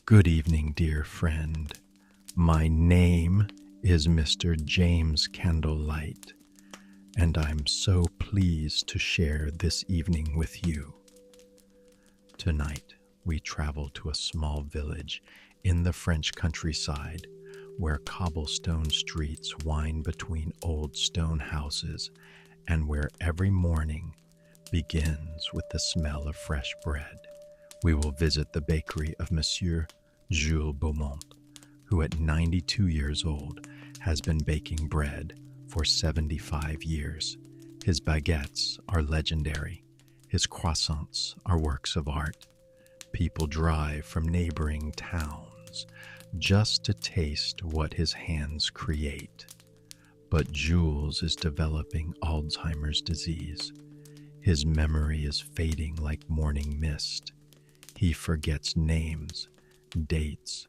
Good evening, dear friend. My name is Mr. James Candlelight, and I'm so pleased to share this evening with you. Tonight, we travel to a small village in the French countryside where cobblestone streets wind between old stone houses and where every morning begins with the smell of fresh bread. We will visit the bakery of Monsieur Jules Beaumont, who at 92 years old has been baking bread for 75 years. His baguettes are legendary. His croissants are works of art. People drive from neighboring towns just to taste what his hands create. But Jules is developing Alzheimer's disease. His memory is fading like morning mist. He forgets names, dates,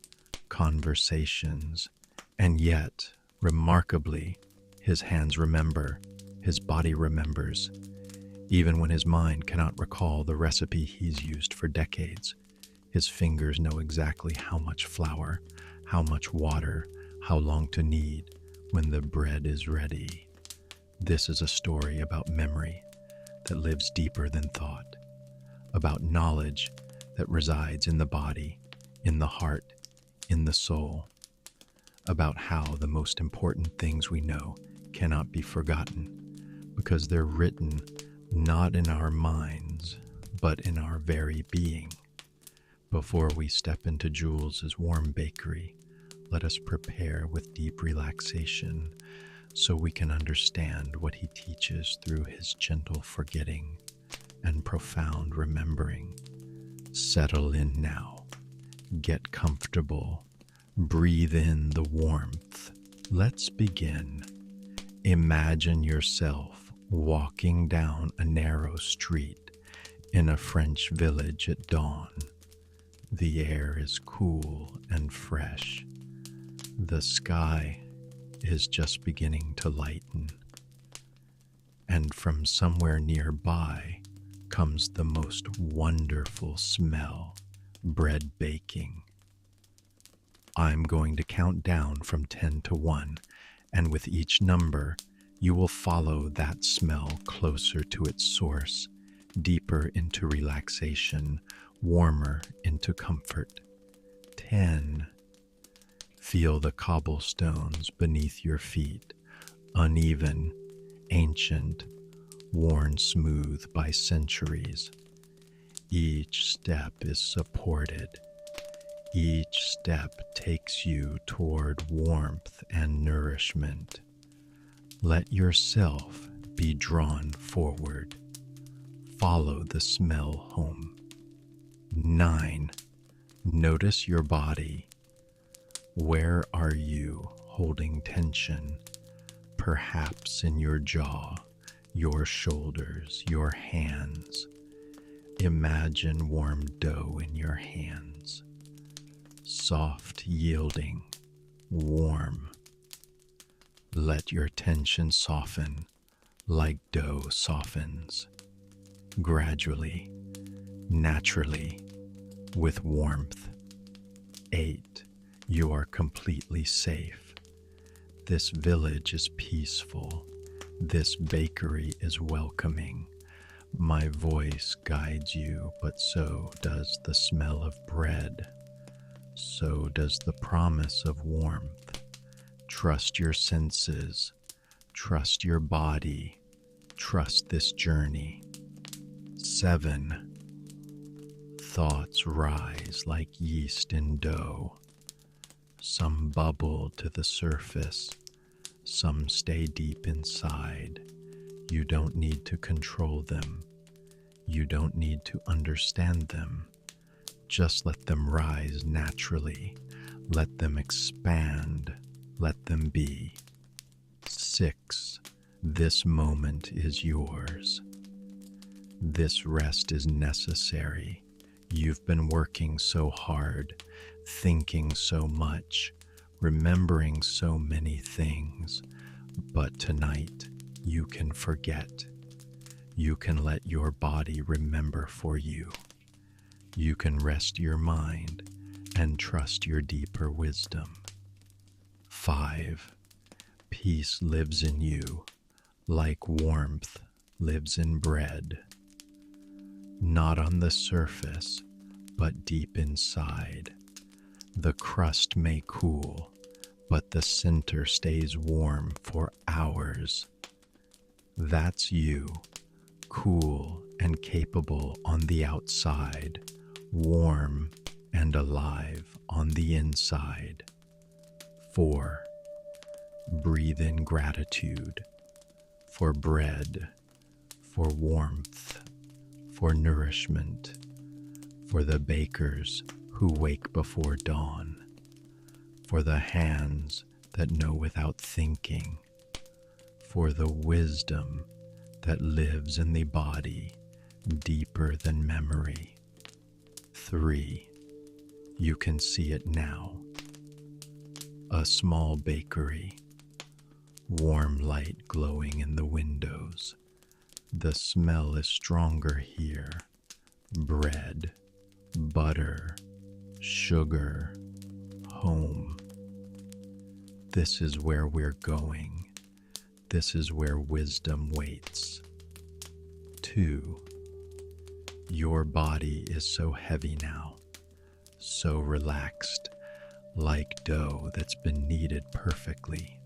conversations, and yet, remarkably, his hands remember, his body remembers, even when his mind cannot recall the recipe he's used for decades. His fingers know exactly how much flour, how much water, how long to knead when the bread is ready. This is a story about memory that lives deeper than thought, about knowledge that resides in the body, in the heart, in the soul, about how the most important things we know cannot be forgotten because they're written not in our minds, but in our very being. Before we step into Jules's warm bakery, let us prepare with deep relaxation so we can understand what he teaches through his gentle forgetting and profound remembering. Settle in now. Get comfortable. Breathe in the warmth. Let's begin. Imagine yourself walking down a narrow street in a French village at dawn. The air is cool and fresh. The sky is just beginning to lighten. And from somewhere nearby comes the most wonderful smell, bread baking. I'm going to count down from 10 to 1, and with each number, you will follow that smell closer to its source, deeper into relaxation, warmer into comfort. 10. Feel the cobblestones beneath your feet, uneven, ancient, worn smooth by centuries. Each step is supported. Each step takes you toward warmth and nourishment. Let yourself be drawn forward. Follow the smell home. 9. Notice your body. Where are you holding tension? Perhaps in your jaw, your shoulders, your hands. Imagine warm dough in your hands. Soft, yielding, warm. Let your tension soften like dough softens. Gradually, naturally, with warmth. 8. You are completely safe. This village is peaceful. This bakery is welcoming. My voice guides you, but so does the smell of bread. So does the promise of warmth. Trust your senses. Trust your body. Trust this journey. 7. Thoughts rise like yeast in dough. Some bubble to the surface. Some stay deep inside. You don't need to control them. You don't need to understand them. Just let them rise naturally. Let them expand. Let them be. 6. This moment is yours. This rest is necessary. You've been working so hard, thinking so much, remembering so many things. But tonight, you can forget. You can let your body remember for you. You can rest your mind and trust your deeper wisdom. 5. Peace lives in you, like warmth lives in bread. Not on the surface, but deep inside. The crust may cool, but the center stays warm for hours. That's you, cool and capable on the outside, warm and alive on the inside. 4. Breathe in gratitude for bread, for warmth, for nourishment, for the bakers who wake before dawn, for the hands that know without thinking, for the wisdom that lives in the body deeper than memory. 3. You can see it now. A small bakery, warm light glowing in the windows. The smell is stronger here. Bread, butter, sugar, home. This is where we're going. This is where wisdom waits. 2. Your body is so heavy now, so relaxed, like dough that's been kneaded perfectly.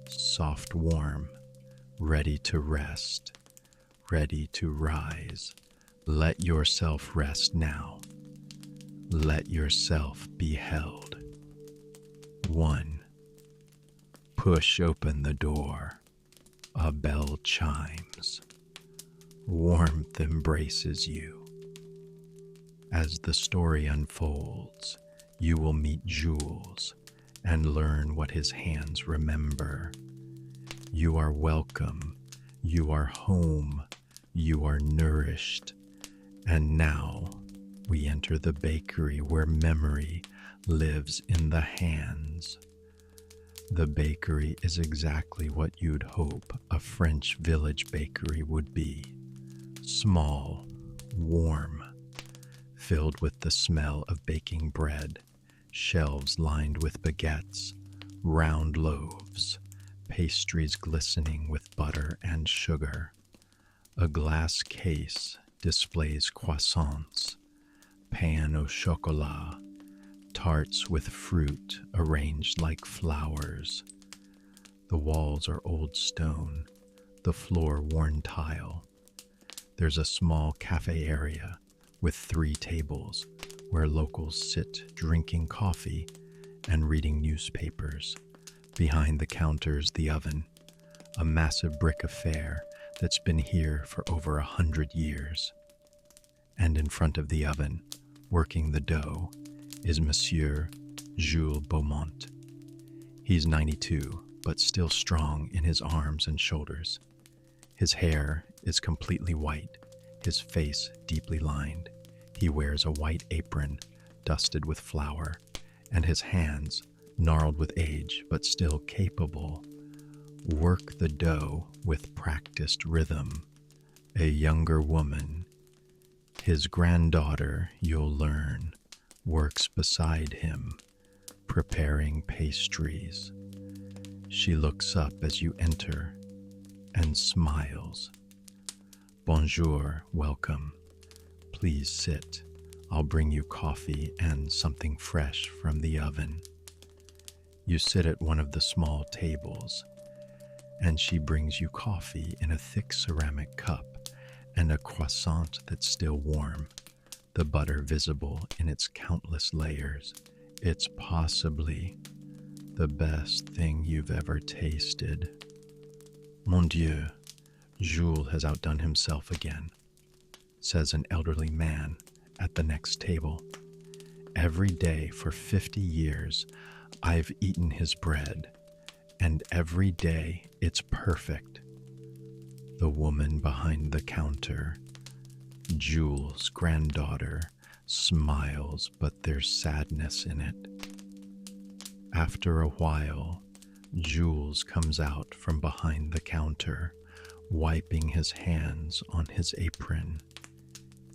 Soft, warm, ready to rest, ready to rise. Let yourself rest now. Let yourself be held. 1. Push open the door. A bell chimes. Warmth embraces you. As the story unfolds, you will meet Jules and learn what his hands remember. You are welcome. You are home. You are nourished. And now we enter the bakery where memory lives in the hands. The bakery is exactly what you'd hope a French village bakery would be. Small, warm, filled with the smell of baking bread, shelves lined with baguettes, round loaves, pastries glistening with butter and sugar. A glass case displays croissants, pain au chocolat, tarts with fruit arranged like flowers. The walls are old stone, the floor worn tile. There's a small cafe area with 3 tables where locals sit drinking coffee and reading newspapers. Behind the counters, the oven, a massive brick affair that's been here for over 100 years. And in front of the oven, working the dough, is Monsieur Jules Beaumont. He's 92, but still strong in his arms and shoulders. His hair is completely white, his face deeply lined. He wears a white apron dusted with flour, and his hands, gnarled with age but still capable, work the dough with practiced rhythm. A younger woman, his granddaughter, you'll learn, works beside him, preparing pastries. She looks up as you enter and smiles. Bonjour, welcome. Please sit. I'll bring you coffee and something fresh from the oven. You sit at one of the small tables, and she brings you coffee in a thick ceramic cup and a croissant that's still warm, the butter visible in its countless layers. It's possibly the best thing you've ever tasted. Mon Dieu, Jules has outdone himself again, says an elderly man at the next table. Every day for 50 years, I've eaten his bread, and every day it's perfect. The woman behind the counter, Jules' granddaughter, smiles, but there's sadness in it. After a while, Jules comes out from behind the counter, wiping his hands on his apron.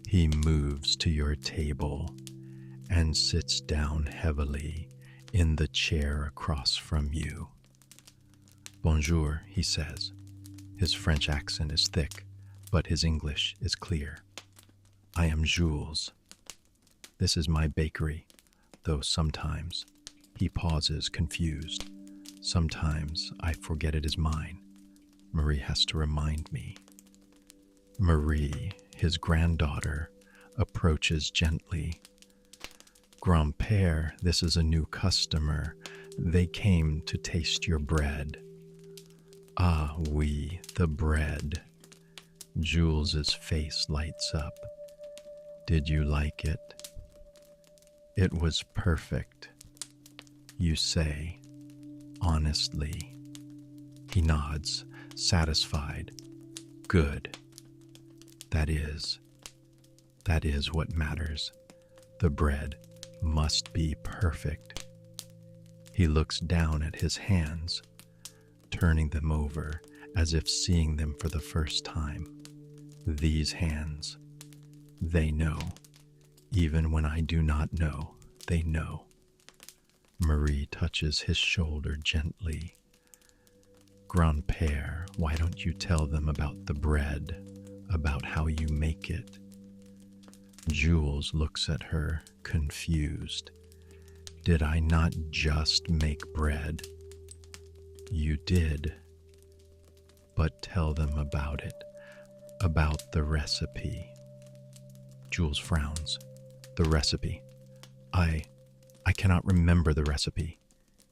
He moves to your table and sits down heavily in the chair across from you. Bonjour, he says. His French accent is thick, but his English is clear. I am Jules. This is my bakery, though sometimes he pauses confused. Sometimes I forget it is mine. Marie has to remind me. Marie, his granddaughter, approaches gently. Grand-père, this is a new customer. They came to taste your bread. Ah, oui, the bread. Jules's face lights up. Did you like it? It was perfect. You say, honestly. He nods, satisfied. Good. That is what matters. The bread must be perfect. He looks down at his hands, turning them over as if seeing them for the first time. These hands, they know. Even when I do not know, they know. Marie touches his shoulder gently. Grand-père, why don't you tell them about the bread, about how you make it? Jules looks at her, confused. Did I not just make bread? You did. But tell them about it, about the recipe. Jules frowns. The recipe. I cannot remember the recipe.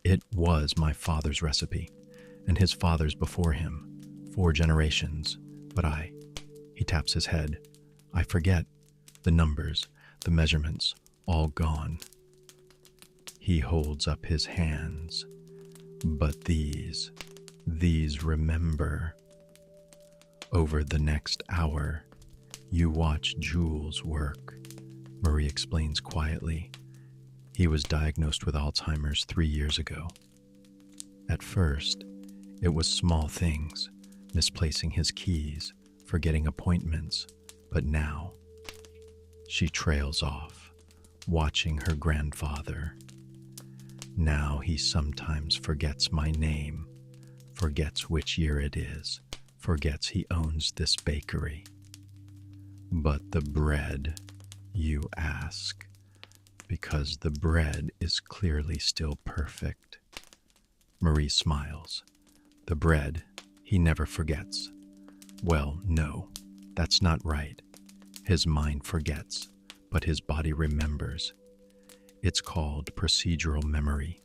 It was my father's recipe, and his father's before him, 4 generations. But he taps his head. I forget. The numbers, the measurements, all gone. He holds up his hands. But these remember. Over the next hour, you watch Jules work. Marie explains quietly. He was diagnosed with Alzheimer's 3 years ago. At first, it was small things, misplacing his keys, forgetting appointments, but now, she trails off, watching her grandfather. Now he sometimes forgets my name, forgets which year it is, forgets he owns this bakery. But the bread, you ask, because the bread is clearly still perfect. Marie smiles. The bread, he never forgets. Well, no, that's not right. His mind forgets, but his body remembers. It's called procedural memory,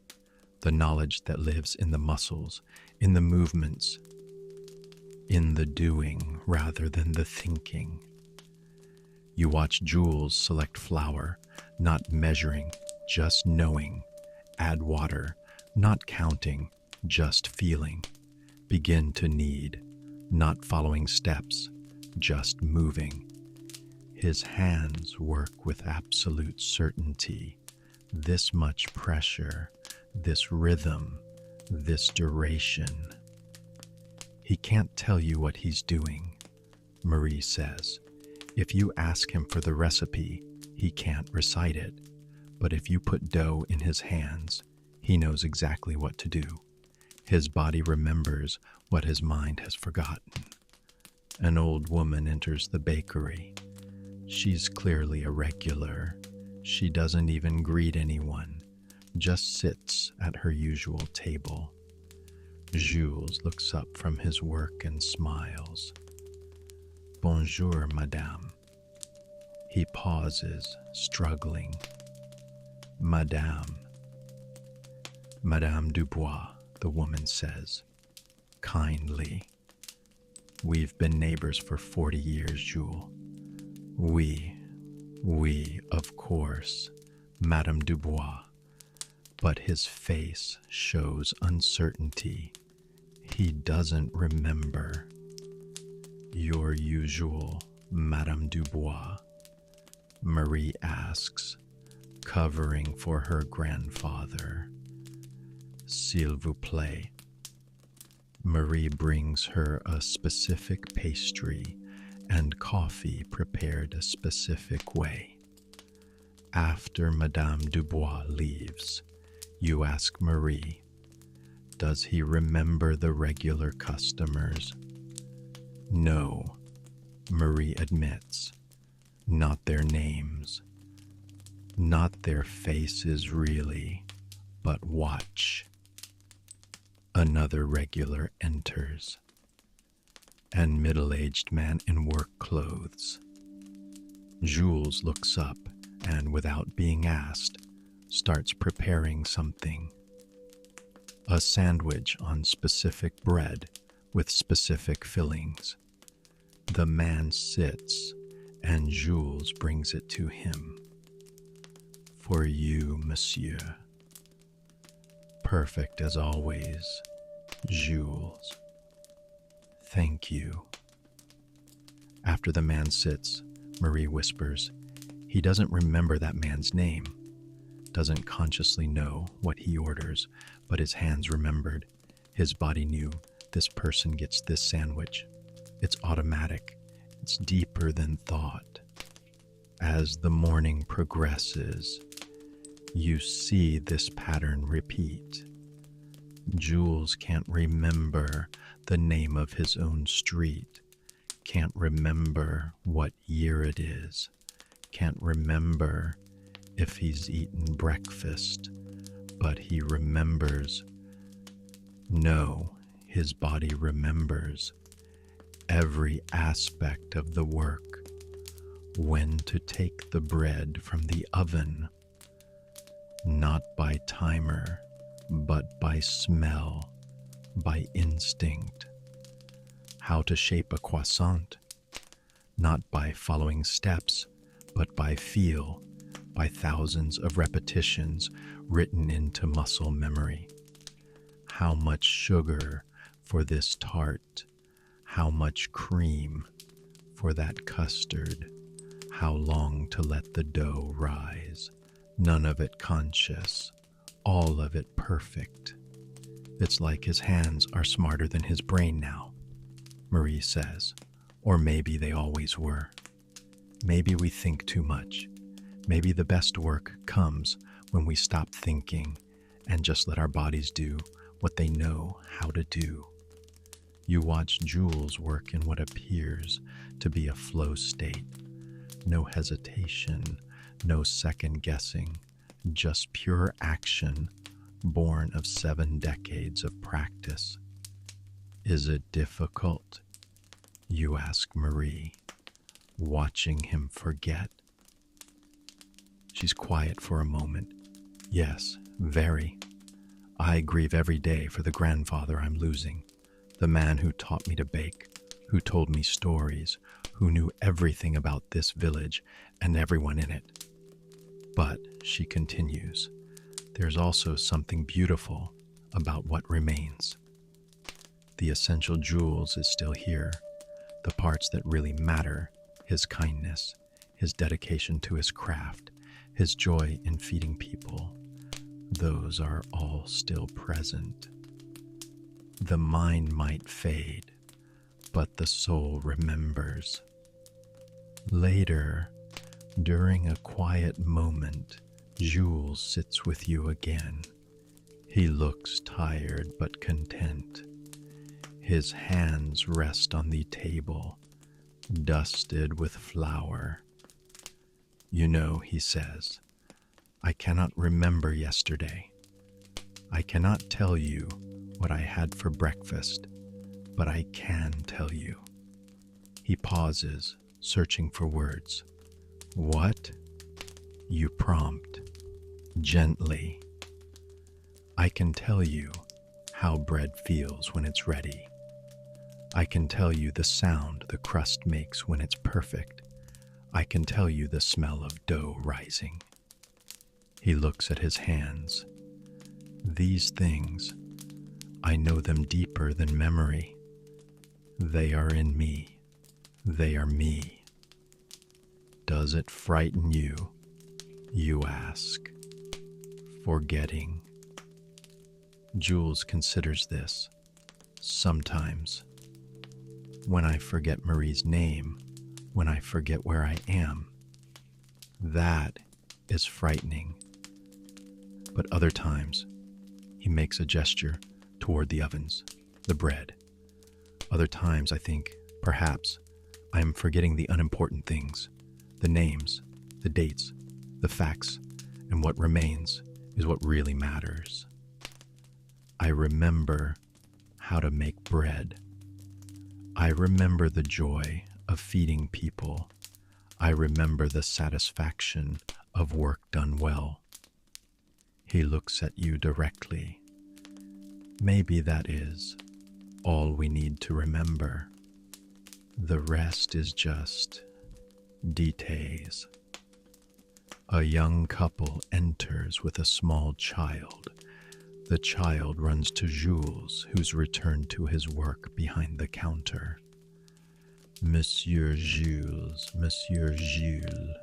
the knowledge that lives in the muscles, in the movements, in the doing rather than the thinking. You watch Jules select flour, not measuring, just knowing. Add water, not counting, just feeling. Begin to knead, not following steps, just moving. His hands work with absolute certainty. This much pressure, this rhythm, this duration. He can't tell you what he's doing, Marie says. If you ask him for the recipe, he can't recite it. But if you put dough in his hands, he knows exactly what to do. His body remembers what his mind has forgotten. An old woman enters the bakery. She's clearly a regular. She doesn't even greet anyone, just sits at her usual table. Jules looks up from his work and smiles. Bonjour, madame. He pauses, struggling. Madame. Madame Dubois, the woman says, kindly. We've been neighbors for 40 years, Jules. We, of course, Madame Dubois. But his face shows uncertainty. He doesn't remember. Your usual Madame Dubois? Marie asks, covering for her grandfather. S'il vous plaît. Marie brings her a specific pastry and coffee prepared a specific way. After Madame Dubois leaves, you ask Marie, does he remember the regular customers? No, Marie admits, not their names, not their faces really, but watch. Another regular enters, an middle-aged man in work clothes. Jules looks up and, without being asked, starts preparing something. A sandwich on specific bread with specific fillings. The man sits and Jules brings it to him. For you, monsieur. Perfect as always, Jules. Thank you. After the man sits, Marie whispers, he doesn't remember that man's name, doesn't consciously know what he orders, but his hands remembered. His body knew this person gets this sandwich. It's automatic. It's deeper than thought. As the morning progresses, you see this pattern repeat. Jules can't remember the name of his own street, can't remember what year it is, can't remember if he's eaten breakfast, but he remembers. No, his body remembers every aspect of the work, when to take the bread from the oven, not by timer, but by smell, by instinct. How to shape a croissant, not by following steps, but by feel, by thousands of repetitions written into muscle memory. How much sugar for this tart, how much cream for that custard, how long to let the dough rise. None of it conscious, all of it perfect. It's like his hands are smarter than his brain now, Marie says. Or maybe they always were. Maybe we think too much. Maybe the best work comes when we stop thinking and just let our bodies do what they know how to do. You watch Jules work in what appears to be a flow state. No hesitation, no second guessing, just pure action born of 7 decades of practice. Is it difficult? You ask Marie, watching him forget. She's quiet for a moment. Yes, very. I grieve every day for the grandfather I'm losing, the man who taught me to bake, who told me stories, who knew everything about this village and everyone in it. But, she continues, there's also something beautiful about what remains. The essential Jules is still here, the parts that really matter, his kindness, his dedication to his craft, his joy in feeding people. Those are all still present. The mind might fade, but the soul remembers. Later, during a quiet moment, Jules sits with you again. He looks tired but content. His hands rest on the table, dusted with flour. You know, he says, I cannot remember yesterday. I cannot tell you what I had for breakfast, but I can tell you. He pauses, searching for words. What? You prompt, gently. I can tell you how bread feels when it's ready. I can tell you the sound the crust makes when it's perfect. I can tell you the smell of dough rising. He looks at his hands. These things, I know them deeper than memory. They are in me. They are me. Does it frighten you? You ask. Forgetting. Jules considers this. Sometimes. When I forget Marie's name, when I forget where I am, that is frightening. But other times, he makes a gesture toward the ovens, the bread. Other times, I think, perhaps, I am forgetting the unimportant things, the names, the dates, the facts, and what remains is what really matters. I remember how to make bread. I remember the joy of feeding people. I remember the satisfaction of work done well. He looks at you directly. Maybe that is all we need to remember. The rest is just details. A young couple enters with a small child. The child runs to Jules, who's returned to his work behind the counter. Monsieur Jules, Monsieur Jules,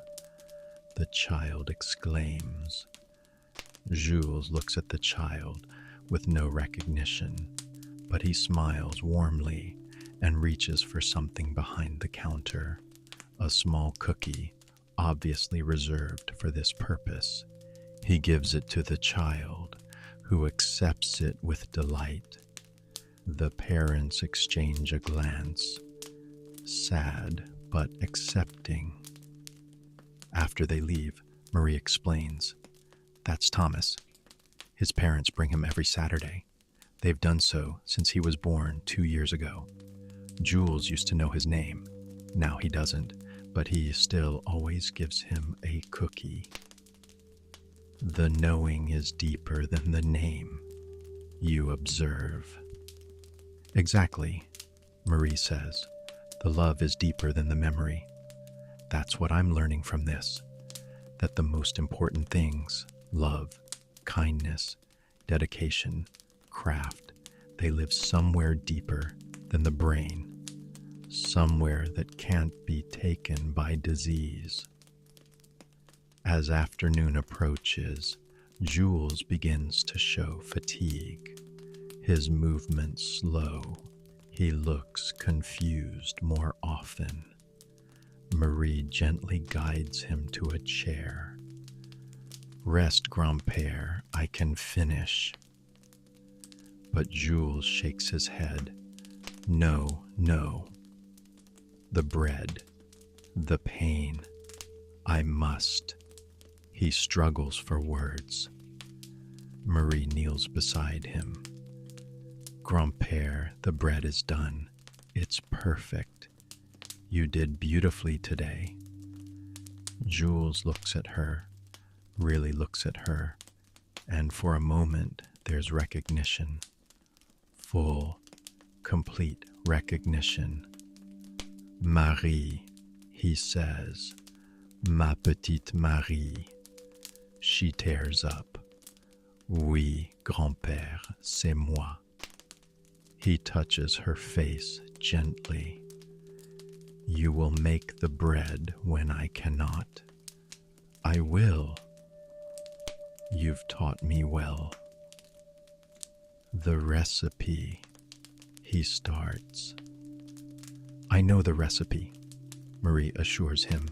the child exclaims. Jules looks at the child with no recognition, but he smiles warmly and reaches for something behind the counter, a small cookie, obviously reserved for this purpose. He gives it to the child, who accepts it with delight. The parents exchange a glance, sad but accepting. After they leave, Marie explains, "That's Thomas. His parents bring him every Saturday. They've done so since he was born 2 years ago. Jules used to know his name. Now he doesn't, but he still always gives him a cookie." The knowing is deeper than the name, you observe. Exactly, Marie says. The love is deeper than the memory. That's what I'm learning from this, that the most important things, love, kindness, dedication, craft, they live somewhere deeper than the brain, somewhere that can't be taken by disease. As afternoon approaches, Jules begins to show fatigue. His movements slow. He looks confused more often. Marie gently guides him to a chair. "Rest, grand-père, I can finish." But Jules shakes his head. "No, no. The bread, the pain, I must." He struggles for words. Marie kneels beside him. "Grand-père, the bread is done. It's perfect. You did beautifully today." Jules looks at her, really looks at her, and for a moment there's recognition. Full, complete recognition. "Marie," he says, "ma petite Marie." She tears up. "Oui, grand-père, c'est moi." He touches her face gently. "You will make the bread when I cannot." "I will." "You've taught me well." "The recipe," he starts. "I know the recipe," Marie assures him,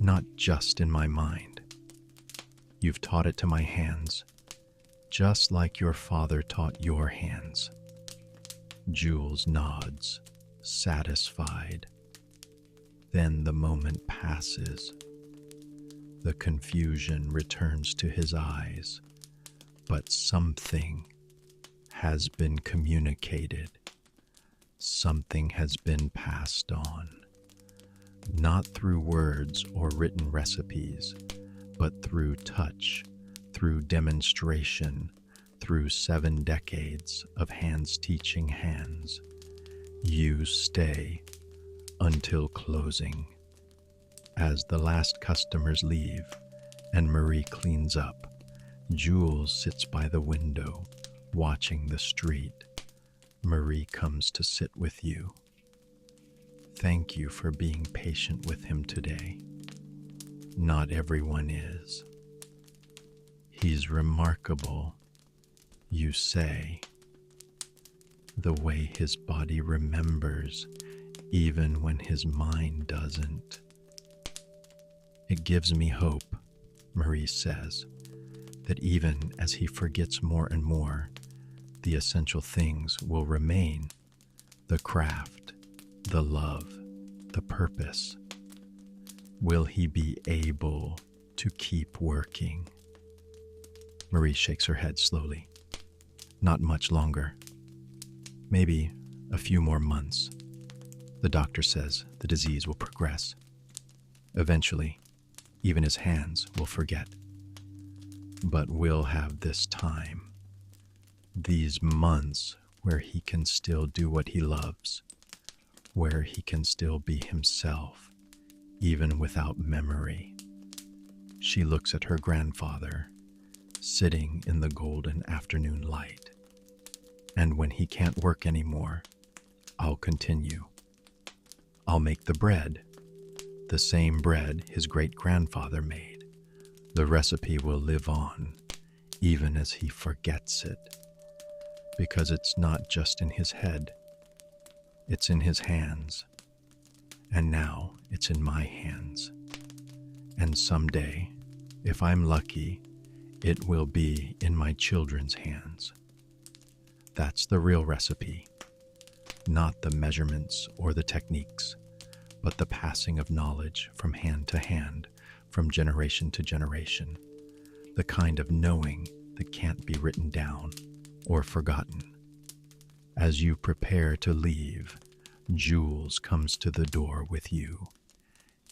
"not just in my mind. You've taught it to my hands, just like your father taught your hands." Jules nods, satisfied. Then the moment passes. The confusion returns to his eyes, but something has been communicated. Something has been passed on, not through words or written recipes, but through touch, through demonstration, through 7 decades of hands teaching hands. You stay until closing. As the last customers leave and Marie cleans up, Jules sits by the window, watching the street. Marie comes to sit with you. Thank you for being patient with him today. Not everyone is. He's remarkable, you say. The way his body remembers, even when his mind doesn't. It gives me hope, Marie says that even as he forgets more and more, the essential things will remain: the craft, the love, the purpose. Will he be able to keep working? Marie shakes her head slowly. Not much longer. Maybe a few more months. The doctor says the disease will progress. Eventually, even his hands will forget. But we'll have this time, these months where he can still do what he loves, where he can still be himself, even without memory. She looks at her grandfather, sitting in the golden afternoon light. And when he can't work anymore, I'll continue. I'll make the bread, the same bread his great-grandfather made. The recipe will live on, even as he forgets it, because it's not just in his head, it's in his hands. And now it's in my hands. And someday, if I'm lucky, it will be in my children's hands. That's the real recipe, not the measurements or the techniques, but the passing of knowledge from hand to hand, from generation to generation, the kind of knowing that can't be written down or forgotten. As you prepare to leave, Jules comes to the door with you.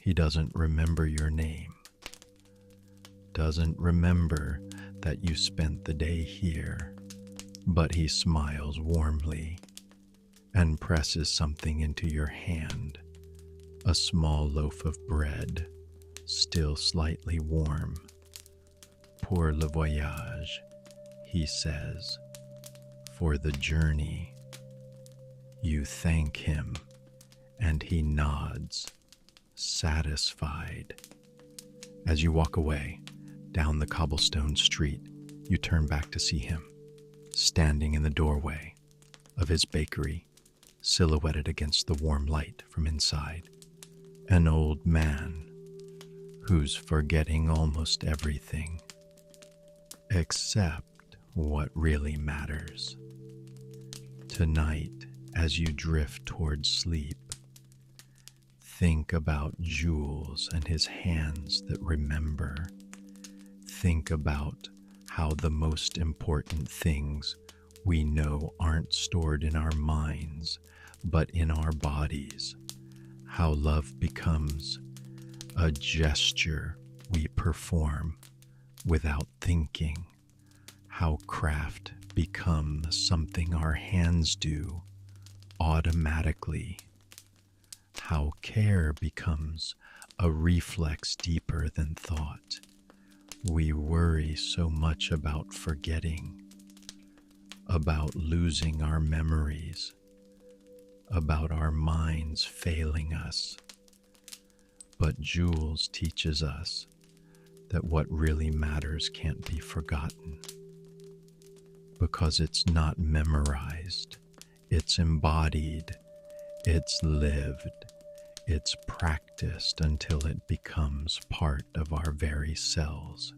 He doesn't remember your name, doesn't remember that you spent the day here, but he smiles warmly and presses something into your hand, a small loaf of bread, still slightly warm. Pour le voyage, he says, for the journey. You thank him, and he nods, satisfied. As you walk away, down the cobblestone street, you turn back to see him, standing in the doorway of his bakery, silhouetted against the warm light from inside. An old man who's forgetting almost everything, except what really matters. Tonight, as you drift towards sleep, think about Jules and his hands that remember. Think about how the most important things we know aren't stored in our minds, but in our bodies. How love becomes a gesture we perform without thinking. How craft becomes something our hands do automatically. How care becomes a reflex deeper than thought. We worry so much about forgetting, about losing our memories, about our minds failing us. But Jules teaches us that what really matters can't be forgotten, because it's not memorized, it's embodied, it's lived, it's practiced until it becomes part of our very cells.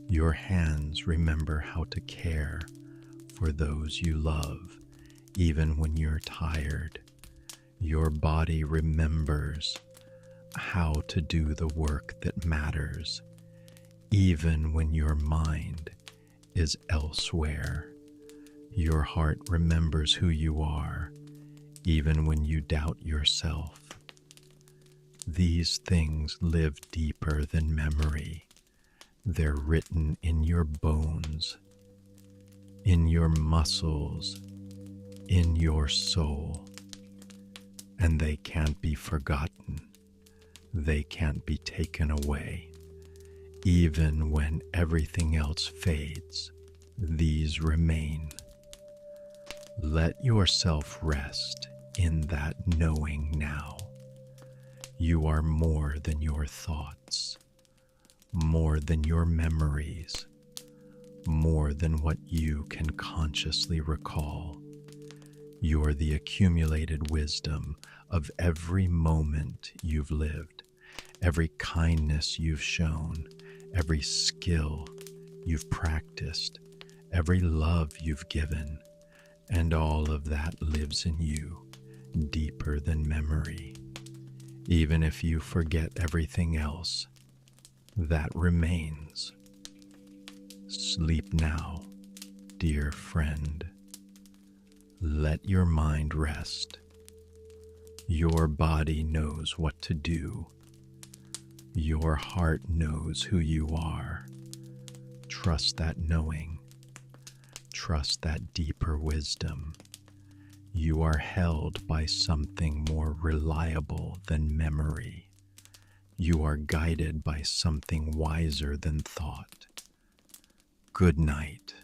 Your hands remember how to care for those you love, even when you're tired. Your body remembers how to do the work that matters, even when your mind is elsewhere. Your heart remembers who you are, even when you doubt yourself. These things live deeper than memory. They're written in your bones, in your muscles, in your soul, and they can't be forgotten. They can't be taken away. Even when everything else fades, these remain. Let yourself rest in that knowing now. You are more than your thoughts, more than your memories, more than what you can consciously recall. You're the accumulated wisdom of every moment you've lived, every kindness you've shown, every skill you've practiced, every love you've given, and all of that lives in you, deeper than memory. Even if you forget everything else, that remains. Sleep now, dear friend. Let your mind rest. Your body knows what to do. Your heart knows who you are. Trust that knowing. Trust that deeper wisdom. You are held by something more reliable than memory. You are guided by something wiser than thought. Good night.